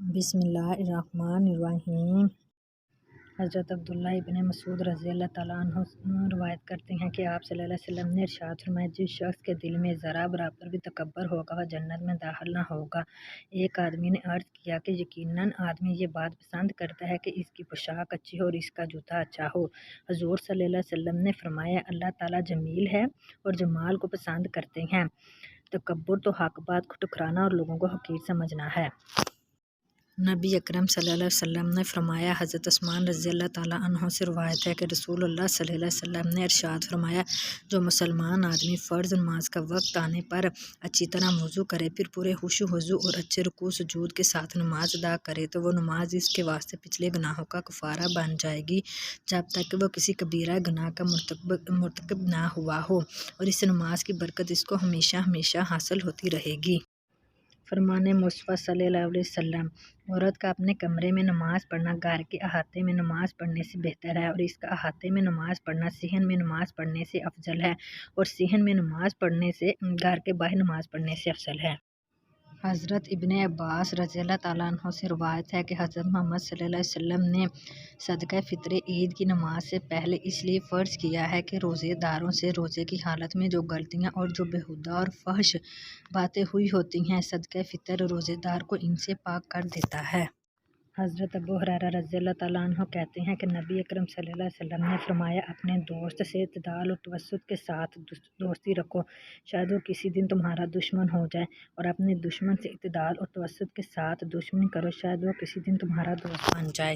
بسم اللہ الرحمن الرحیم۔ حضرت عبداللہ ابن مسعود رضی اللہ تعالیٰ عنہ روایت کرتے ہیں کہ آپ صلی اللہ علیہ وسلم نے ارشاد فرمایا، جس شخص کے دل میں ذرا برابر بھی تکبر ہوگا وہ جنت میں داخل نہ ہوگا۔ ایک آدمی نے عرض کیا کہ یقیناً آدمی یہ بات پسند کرتا ہے کہ اس کی پوشاک اچھی ہو اور اس کا جوتا اچھا ہو۔ حضور صلی اللہ علیہ وسلم نے فرمایا، اللہ تعالیٰ جمیل ہے اور جمال کو پسند کرتے ہیں۔ تکبر تو حق بات کو ٹھکرانا اور لوگوں کو حقیر سمجھنا ہے۔ نبی اکرم صلی اللہ علیہ وسلم نے فرمایا، حضرت عثمان رضی اللہ تعالیٰ عنہ سے روایت ہے کہ رسول اللہ صلی اللہ علیہ وسلم نے ارشاد فرمایا، جو مسلمان آدمی فرض نماز کا وقت آنے پر اچھی طرح وضو کرے، پھر پورے خشوع وضو اور اچھے رکوع سجود کے ساتھ نماز ادا کرے تو وہ نماز اس کے واسطے پچھلے گناہوں کا کفارہ بن جائے گی جب تک کہ وہ کسی کبیرہ گناہ کا مرتکب نہ ہوا ہو، اور اس نماز کی برکت اس کو ہمیشہ ہمیشہ حاصل ہوتی رہے گی۔ فرمان مصطفیٰ صلی اللہ علیہ وسلم، عورت کا اپنے کمرے میں نماز پڑھنا گھر کے احاطے میں نماز پڑھنے سے بہتر ہے، اور اس کا احاطے میں نماز پڑھنا صحن میں نماز پڑھنے سے افضل ہے، اور صحن میں نماز پڑھنے سے گھر کے باہر نماز پڑھنے سے افضل ہے۔ حضرت ابن عباس رضی اللہ تعالیٰ عنہ سے روایت ہے کہ حضرت محمد صلی اللہ علیہ وسلم نے صدقہ فطر عید کی نماز سے پہلے اس لیے فرض کیا ہے کہ روزے داروں سے روزے کی حالت میں جو غلطیاں اور جو بیہودہ اور فحش باتیں ہوئی ہوتی ہیں، صدقہ فطر روزے دار کو ان سے پاک کر دیتا ہے۔ حضرت ابو ہریرہ رضی اللہ تعالیٰ عنہ کہتے ہیں کہ نبی اکرم صلی اللہ علیہ وسلم نے فرمایا، اپنے دوست سے اعتدال و توسط کے ساتھ دوستی رکھو، شاید وہ کسی دن تمہارا دشمن ہو جائے، اور اپنے دشمن سے اعتدال اور توسط کے ساتھ دشمنی کرو، شاید وہ کسی دن تمہارا دوست بن جائے۔